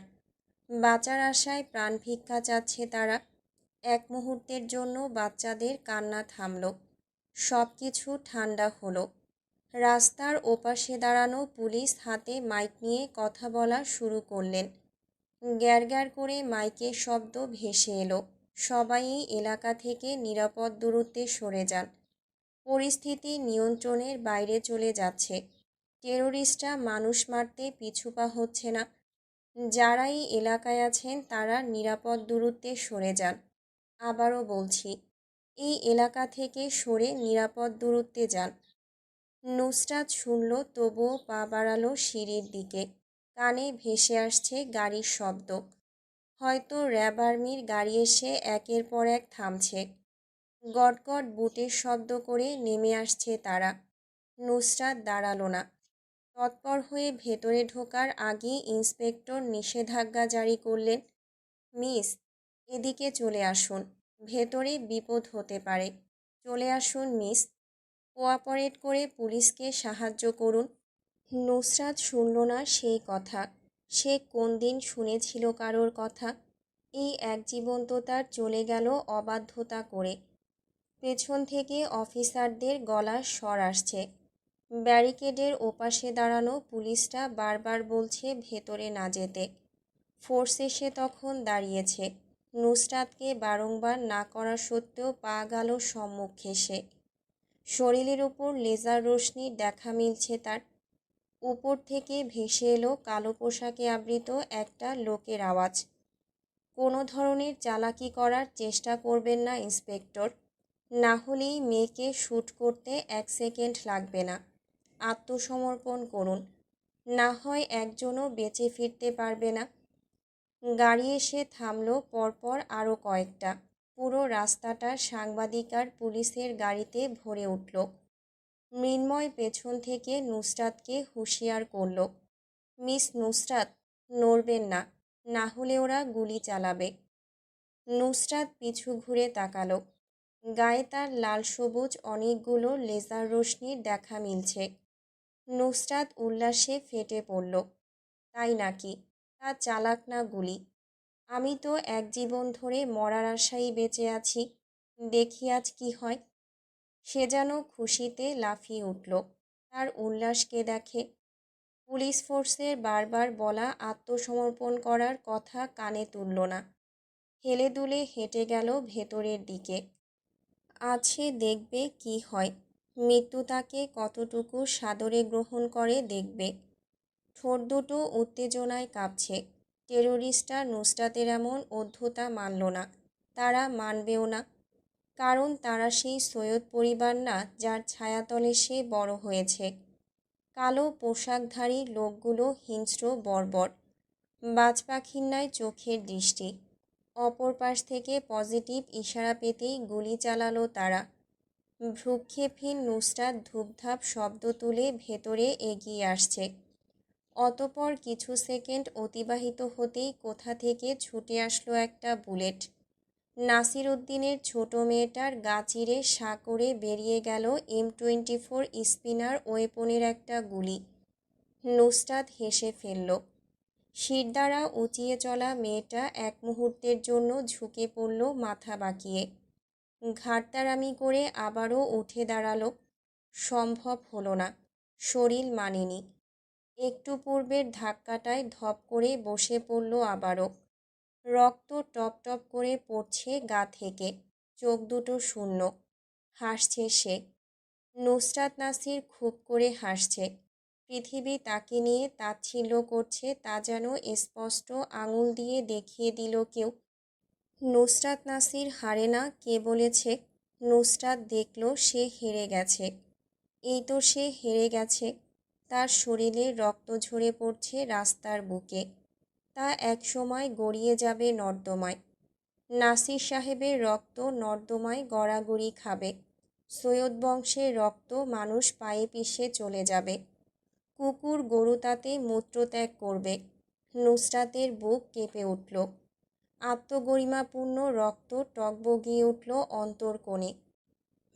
বাঁচার আশায় প্রাণ ভিক্ষা চাচ্ছে তারা। এক মুহূর্তের জন্য বাচ্চাদের কান্না থামল। সব কিছু ঠান্ডা হলো। রাস্তার ওপাশে দাঁড়ানো পুলিশ হাতে মাইক নিয়ে কথা বলা শুরু করলেন। গ্যার গ্যার করে মাইকের শব্দ ভেসে এলো, সবাই এই এলাকা থেকে নিরাপদ দূরত্বে সরে যান। পরিস্থিতি নিয়ন্ত্রণের বাইরে চলে যাচ্ছে। টেরোরিস্টরা মানুষ মারতে পিছুপা হচ্ছে না। যারা এই এলাকায় আছেন তারা নিরাপদ দূরত্বে সরে যান। আবারও বলছি, এই এলাকা থেকে সরে নিরাপদ দূরত্বে যান। নুসরাত শুনল, তবুও পা বাড়ালো সিঁড়ির দিকে। কানে ভেসে আসছে গাড়ির শব্দ। হয়তো র্যাব আর্মির গাড়ি এসে একের পর এক থামছে। গটগট বুটের শব্দ করে নেমে আসছে তারা। নুসরাত দাঁড়ালো না। তৎপর হয়ে ভেতরে ঢোকার আগেই ইন্সপেক্টর নিষেধাজ্ঞা জারি করলেন। মিস, এদিকে চলে আসুন, ভেতরে বিপদ হতে পারে। চলে আসুন মিস, কোঅপারেট করে পুলিশকে সাহায্য করুন। নুসরাত শুনল না সেই কথা। সে কোন দিন শুনেছিল কারোর কথা? এই এক জীবন তো তার চলে গেল অবাধ্যতা করে। পেছন থেকে অফিসারদের গলার স্বর আসছে। ব্যারিকেডের ওপাশে দাঁড়ানো পুলিশরা বারবার বলছে ভেতরে না যেতে। ফোর্স এসে তখন দাঁড়িয়েছে। নুসরাতকে বারংবার না করা সত্ত্বেও পা গেল সম্মুখে সে। শরীরের ওপর লেজার রশ্মির দেখা মিলছে তার। উপর থেকে ভেসে এলো কালো পোশাকে আবৃত একটা লোকের আওয়াজ। কোনো ধরনের চালাকি করার চেষ্টা করবেন না ইন্সপেক্টর, না হলেই মেয়েকে শ্যুট করতে 1 সেকেন্ড লাগবে না। আত্মসমর্পণ করুন, না হয় একজনও বেঁচে ফিরতে পারবে না। গাড়ি এসে থামল, পরপর আরও কয়েকটা। পুরো রাস্তাটা সাংবাদিক আর পুলিশের গাড়িতে ভরে উঠল। মৃন্ময় পেছন থেকে নুসরাতকে হুঁশিয়ার করল, মিস নুসরাত, নড়বেন না, না হলে ওরা গুলি চালাবে। নুসরাত পিছু ঘুরে তাকালো। গায়ে তার লাল সবুজ অনেকগুলো লেজার রশ্মির দেখা মিলছে। নুসরাত উল্লাসে ফেটে পড়ল। তাই নাকি? তা চালাক না গুলি? আমি তো এক জীবন ধরে মরার আশায় বেঁচে আছি, দেখি আজ কি হয়। সে যেন খুশিতে লাফিয়ে উঠল। তার উল্লাসকে দেখে। পুলিশ ফোর্সের বারবার বলা আত্মসমর্পণ করার কথা কানে তুলল না। হেলে দুলে হেঁটে গেল ভেতরের দিকে। আছে দেখবে কি হয়, মৃত্যু তাকে কতটুকু সাদরে গ্রহণ করে দেখবে। ঠোঁট দুটো উত্তেজনায় কাঁপছে। টেরোরিস্টরা নুসরাতের এমন অধ্যতা মানল না, তারা মানবেও না। কারণ তারা সেই সৈয়দ পরিবার না যার ছায়াতলে সে বড় হয়েছে। কালো পোশাকধারী লোকগুলো হিংস্র বর্বর, বাজ পাখির ন্যায় চোখের দৃষ্টি। অপর পাশ থেকে পজিটিভ ইশারা পেতেই গুলি চালালো তারা। ভ্রুক্ষেপহীন নুসরাত ধূপধাপ শব্দ তুলে ভেতরে এগিয়ে আসছে। অতপর কিছু সেকেন্ড অতিবাহিত হতেই কোথা থেকে ছুটে আসলো একটা বুলেট। নাসির উদ্দিনের ছোট মেয়েটার গা চিরে সাঁ করে বেরিয়ে গেল M24 স্পিনার ওয়েপনের একটা গুলি। নুসরাত হেসে ফেলল। শিরদাঁড়া উঁচিয়ে চলা মেয়েটা এক মুহূর্তের জন্য ঝুঁকে পড়ল মাথা বাঁকিয়ে। ঘাড়তারামি করে আবারও উঠে দাঁড়ালো। সম্ভব হলো না, শরীর মানেনি। একটু পূর্বের ধাক্কাটায় ধপ করে বসে পড়ল আবারও। রক্ত টপ টপ করে পড়ছে গা থেকে। চোখ দুটো শূন্য। হাসছে সে। নুসরাত নাসির খুব করে হাসছে। পৃথিবী তাকে নিয়ে তাচ্ছিল্য করছে, তা যেন স্পষ্ট আঙুল দিয়ে দেখিয়ে দিল কেউ। নুসরাত নাসির হারে না, কে বলেছে? নুসরাত দেখল সে হেরে গেছে। এই তো সে হেরে গেছে। তার শরীরে রক্ত ঝরে পড়ছে রাস্তার বুকে। তা একসময় গড়িয়ে যাবে নর্দমায়। নাসির সাহেবের রক্ত নর্দমায় গড়াগড়ি খাবে। সৈয়দ বংশের রক্ত মানুষ পায়ে পিষে চলে যাবে। কুকুর গরু তাতে মূত্রত্যাগ করবে। নুসরাতের বুক কেঁপে উঠল। আত্মগরিমাপূর্ণ রক্ত টগবগিয়ে উঠল অন্তরকোণে।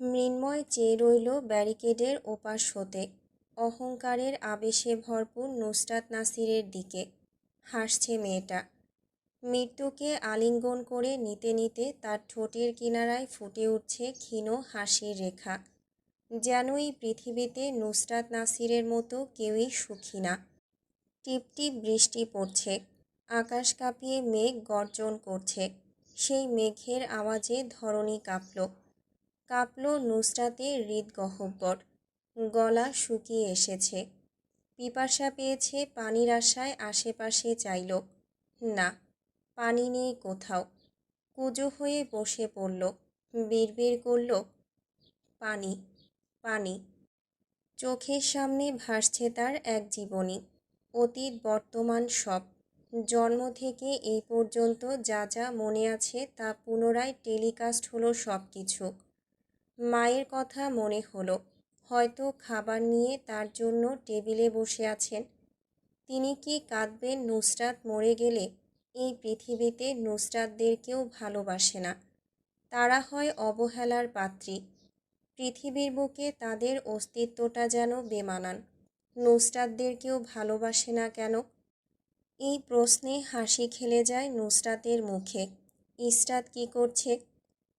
মৃন্ময় চেয়ে রইল ব্যারিকেডের ওপাশ হতে অহংকারের আবেশে ভরপুর নুসরাত নাসিরের দিকে। হাসছে মেয়েটা। মৃত্যুকে আলিঙ্গন করে নিতে নিতে তার ঠোঁটের কিনারায় ফুটে উঠছে ক্ষীণ হাসির রেখা। যেন এই পৃথিবীতে নুসরাত নাসিরের মতো কেউই সুখী না। টিপটিপ বৃষ্টি পড়ছে। আকাশ কাঁপিয়ে মেঘ গর্জন করছে। সেই মেঘের আওয়াজে ধরণী কাঁপল। কাঁপল নুসরাতের হৃদগহ্বর। গলা শুকিয়ে এসেছে। পিপাসা পেয়েছে, পানির আশায় আশেপাশে চাইল। না, পানি নেই কোথাও। কুঁজো হয়ে বসে পড়ল। বিড়বিড় করল, পানি, পানি। চোখের সামনে ভাসছে তার এক জীবনী, অতীত বর্তমান সব। জন্ম থেকে এই পর্যন্ত যা যা মনে আছে তা পুনরায় টেলিকাস্ট হলো সব কিছু। মায়ের কথা মনে হলো। হয়তো খাবার নিয়ে তার জন্য টেবিলে বসে আছেন। তিনি কি কাঁদবেন নুসরাত মরে গেলে? এই পৃথিবীতে নুসরাতদের কেউ ভালোবাসে না। তারা হয় অবহেলার পাত্রী। পৃথিবীর বুকে তাদের অস্তিত্বটা যেন বেমানান। নুসরাতদের কেউ ভালোবাসে না কেন? এই প্রশ্নে হাসি খেলে যায় নুসরাতের মুখে। ইসরাত কি করছে?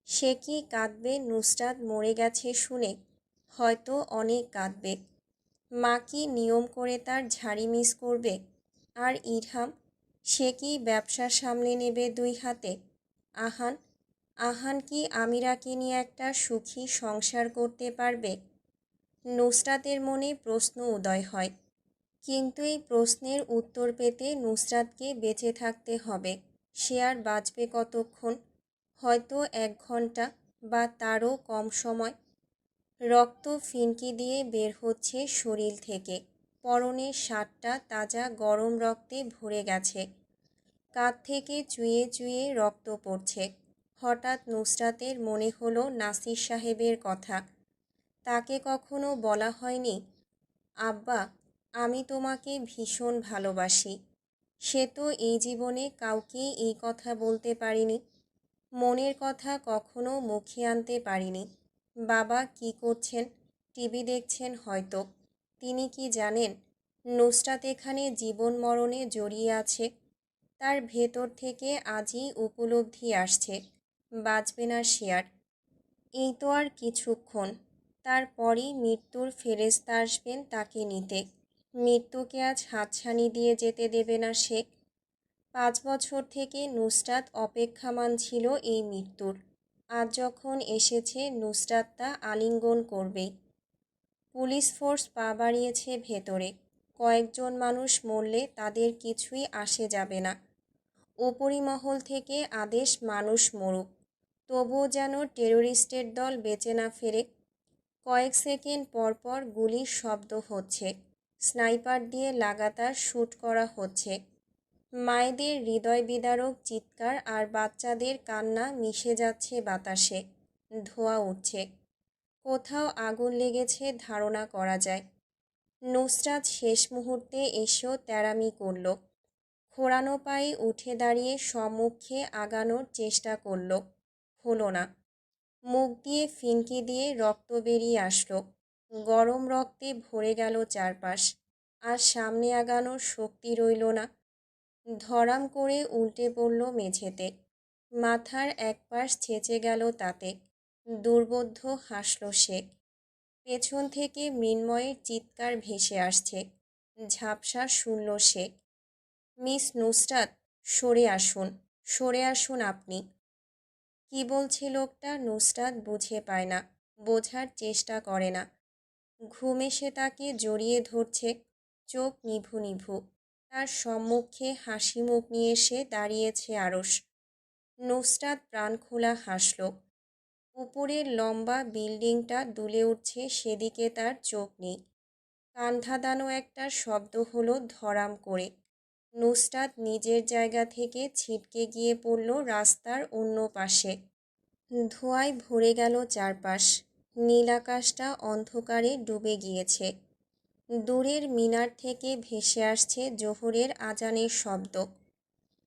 সে কি কাঁদবে নুসরাত মরে গেছে শুনে? হয়তো অনেক কাঁদবে। মা কি নিয়ম করে তার ঝাড়ি মিস করবে? আর ইরহাম, সে কি ব্যবসা সামলে নেবে দুই হাতে? আহান, আহান কি আমিরাকে নিয়ে একটা সুখী সংসার করতে পারবে? নুসরাতের মনে প্রশ্ন উদয় হয়। কিন্তু এই প্রশ্নের উত্তর পেতে নুসরাতকে বেঁচে থাকতে হবে। সে আর বাঁচবে কতক্ষণ? হয়তো 1 ঘন্টা বা তারও কম সময়। রক্ত ফিনকি দিয়ে বের হচ্ছে শরীর থেকে। পরনের শার্টটা তাজা গরম রক্তে ভরে গেছে। কাঁধ থেকে চুইয়ে চুইয়ে রক্ত পড়ছে। হঠাৎ নুসরাতের মনে হলো নাসির সাহেবের কথা। তাকে কখনো বলা হয়নি, আব্বা, আমি তোমাকে ভীষণ ভালোবাসি। সে তো এই জীবনে কাউকেই এই কথা বলতে পারিনি। মনের কথা কখনো মুখে আনতে পারিনি। বাবা কি করছেন? টিভি দেখছেন হয়তো। তিনি কি জানেন নুসরাত এখানে জীবন মরণে জড়িয়ে আছে? তার ভেতর থেকে আজই উপলব্ধি আসছে, বাঁচবে না সে আর। এই তো আর কিছুক্ষণ। তারপরই মৃত্যুর ফেরেশতা আসবেন তাকে নিতে। মৃত্যুকে আজ হাতছানি দিয়ে যেতে দেবে না সে। 5 বছর থেকে নুসরাত অপেক্ষামান ছিল এই মৃত্যুর। আজ যখন এসেছে নুসরাত তা আলিঙ্গন করবেই। পুলিশ ফোর্স পা বাড়িয়েছে ভেতরে। কয়েকজন মানুষ মরলে তাদের কিছুই আসে যাবে না। উপরিমহল থেকে আদেশ মানুষ মরুক। তবুও যেন টেরোরিস্টের দল বেঁচে না ফেরে। কয়েক সেকেন্ড পর পর গুলির শব্দ হচ্ছে। স্নাইপার দিয়ে লাগাতার শ্যুট করা হচ্ছে। মায়েদের হৃদয় বিদারক চিৎকার আর বাচ্চাদের কান্না মিশে যাচ্ছে বাতাসে। ধোঁয়া উঠছে। কোথাও আগুন লেগেছে ধারণা করা যায়। নুসরাত শেষ মুহূর্তে এসেও তেড়ামি করল। খোঁড়ানো পায়ে উঠে দাঁড়িয়ে সম্মুখে আগানোর চেষ্টা করল। হলো না। মুখ দিয়ে ফিনকি দিয়ে রক্ত বেরিয়ে আসলো। গরম রক্তে ভরে গেল চারপাশ। আর সামনে আগানোর শক্তি রইল না। ধরাম করে উল্টে পড়ল মেঝেতে। মাথার এক পাশ ছেঁচে গেল তাতে। দুর্বোধ্য হাসল সে। পেছন থেকে মৃন্ময়ের চিৎকার ভেসে আসছে। ঝাপসা শুনল সে। মিস নুসরাত, সরে আসুন, সরে আসুন আপনি। কি বলছে লোকটা নুসরাত বুঝে পায় না, বোঝার চেষ্টা করে না। ঘুম এসে তাকে জড়িয়ে ধরছে। চোখ নিভু নিভু। তার সম্মুখে হাসি মুখ নিয়ে এসে দাঁড়িয়েছে আরশ। নুসরাত প্রাণখোলা হাসল। উপরের লম্বা বিল্ডিংটা দুলে উঠছে, সেদিকে তার চোখ নেই। কান ধাঁধানো একটা শব্দ হলো ধরাম করে। নুসরাত নিজের জায়গা থেকে ছিটকে গিয়ে পড়ল রাস্তার অন্য পাশে। ধোঁয়ায় ভরে গেল চারপাশ। নীল আকাশটা অন্ধকারে ডুবে গিয়েছে। দূরের মিনার থেকে ভেসে আসছে জোহরের আজানের শব্দ।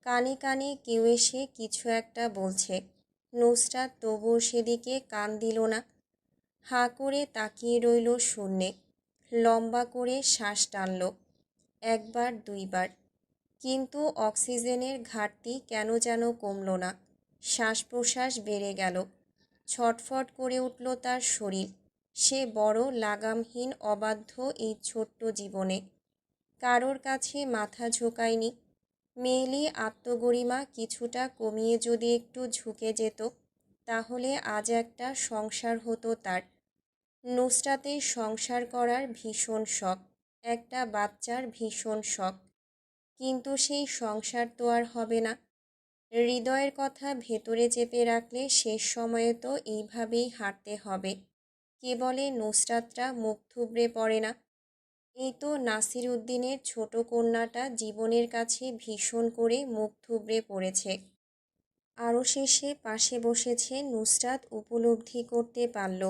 কানে কানে কেউ এসে কিছু একটা বলছে। নুসরাত তবুও সেদিকে কান দিল না। হাঁ করে তাকিয়ে রইল শূন্যে। লম্বা করে শ্বাস টানল, একবার দুইবার। কিন্তু অক্সিজেনের ঘাটতি কেন যেন কমল না। শ্বাস প্রশ্বাস বেড়ে গেল। ছটফট করে উঠল তার শরীর। সে বড় লাগামহীন অবাধ্য এই ছোট্ট জীবনে। কারোর কাছে মাথা ঝোঁকায়নি। মেয়েলি আত্মগরিমা কিছুটা কমিয়ে যদি একটু ঝুঁকে যেত, তাহলে আজ একটা সংসার হতো তার। নুসরাতের সংসার করার ভীষণ শখ, একটা বাচ্চার ভীষণ শখ। কিন্তু সেই সংসার তো আর হবে না। হৃদয়ের কথা ভেতরে চেপে রাখলে শেষ সময়ে তো এইভাবেই হাঁটতে হবে। কে বলে নুসরাতরা মুখ থুবড়ে পড়ে না? এই তো নাসির উদ্দিনের ছোট কন্যাটা জীবনের কাছে ভীষণ করে মুখ থুবড়ে পড়েছে। আরও শেষে পাশে বসেছে নুসরাত উপলব্ধি করতে পারল।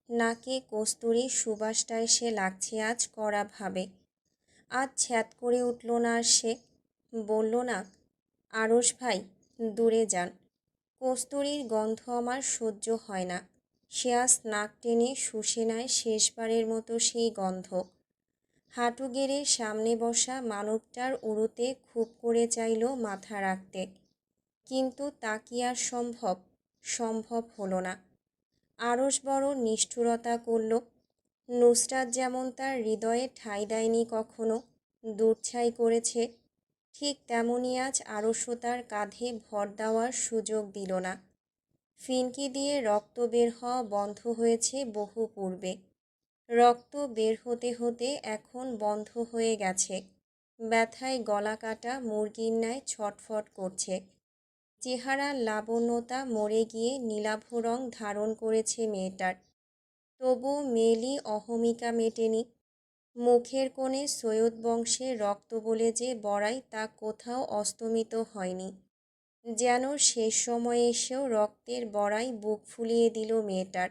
নাকে কস্তুরী সুবাসটা এসে লাগছে আজ কড়াভাবে। আজ ছ্যাদ করে উঠল না আর সে। বলল না, আরশ ভাই, দূরে যান। কস্তুরীর গন্ধ আমার সহ্য হয় না। সে আজ নাক টেনে শুষে নেয় শেষবারের মতো সেই গন্ধ। হাঁটু গেড়ে সামনে বসা মানবটার উড়ুতে খুব করে চাইল মাথা রাখতে, কিন্তু তা কি আর সম্ভব? সম্ভব হলো না। আরশ বড় নিষ্ঠুরতা করল। নুসরাত যেমন তার হৃদয়ে ঠাঁই দেয়নি কখনো, দূরছাই করেছে, ঠিক তেমনই আজ আরশও তার কাঁধে ভর দেওয়ার সুযোগ দিল না। ফিনকি দিয়ে রক্ত বের হওয়া বন্ধ হয়েছে বহু পূর্বে। রক্ত বের হতে হতে এখন বন্ধ হয়ে গেছে। ব্যথায় গলা কাটা মুরগির ন্যায় ছটফট করছে। চেহারার লাবণ্যতা মরে গিয়ে নীলাভ রং ধারণ করেছে মেয়েটার। তবু মেয়েলি অহমিকা মেটেনি। মুখের কোণে সৈয়দ বংশের রক্ত বলে যে বড়াই, তা কোথাও অস্তমিত হয়নি। যেন শেষ সময়ে এসেও রক্তের বড়াই বুক ফুলিয়ে দিল মেয়েটার।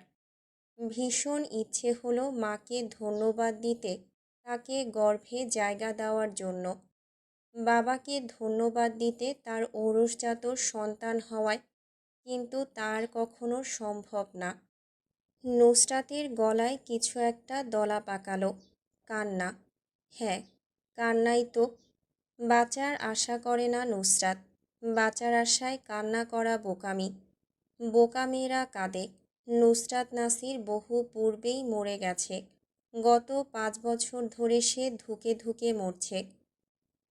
ভীষণ ইচ্ছে হলো মাকে ধন্যবাদ দিতে, তাকে গর্ভে জায়গা দেওয়ার জন্য। বাবাকে ধন্যবাদ দিতে তার ঔরসজাত সন্তান হওয়ায়, কিন্তু তার কখনো সম্ভব না। নুসরাতের গলায় কিছু একটা দলা পাকালো। কান্না। হ্যাঁ, কান্নাই তো। বাঁচার আশা করে না নুসরাত। বাঁচার আশায় কান্না করা বোকামি। বোকা মেয়েরা কাঁদে। নুসরাত নাসির বহু পূর্বেই মরে গেছে। গত 5 বছর ধরে সে ধুকে ধুকে মরছে।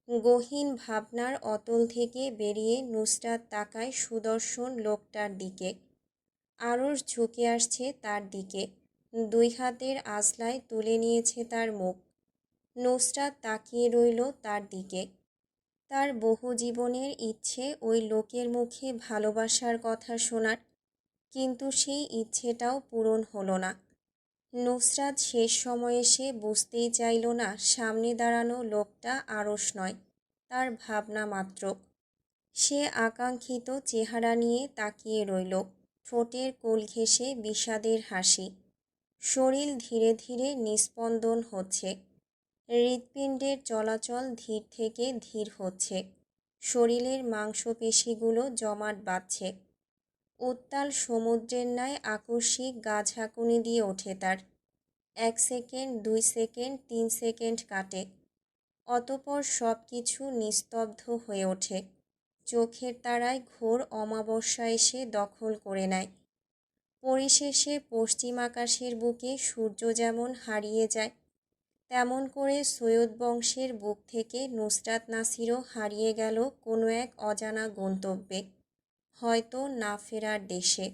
গহীন ভাবনার অতল থেকে বেরিয়ে নুসরাত তাকায় সুদর্শন লোকটার দিকে। আরশ ঝুঁকে আসছে তার দিকে। 2 হাতের আঁচলায় তুলে নিয়েছে তার মুখ। নুসরাত তাকিয়ে রইল তার দিকে। তার বহু জীবনের ইচ্ছে ওই লোকের মুখে ভালোবাসার কথা শোনার, কিন্তু সেই ইচ্ছেটাও পূরণ হলো না। নুসরাত শেষ সময়ে সে বুঝতেই চাইল না সামনে দাঁড়ানো লোকটা আরশ নয়, তার ভাবনা মাত্র। সে আকাঙ্ক্ষিত চেহারা নিয়ে তাকিয়ে রইল। ঠোঁটের কোল ঘেঁষে বিষাদের হাসি। শরীর ধীরে ধীরে নিস্পন্দন হচ্ছে। হৃৎপিণ্ডের চলাচল ধীর থেকে ধীর হচ্ছে। শরীরের মাংসপেশিগুলো জমাট বাঁধছে। উত্তাল সমুদ্রের ন্যায় আকস্মিক গা ঝাঁকুনি দিয়ে ওঠে তার। 1 সেকেন্ড, 2 সেকেন্ড, 3 সেকেন্ড কাটে। অতঃপর সব কিছু নিস্তব্ধ হয়ে ওঠে। চোখের তারায় ঘোর অমাবস্যা এসে দখল করে নেয়। পরিশেষে পশ্চিম আকাশের বুকে সূর্য যেমন হারিয়ে যায়, তেমন করে সৈয়দ বংশের বুক থেকে নুসরাত নাসিরও হারিয়ে গেল কোনো এক অজানা গন্তব্যে, হয়তো না ফেরার দেশে।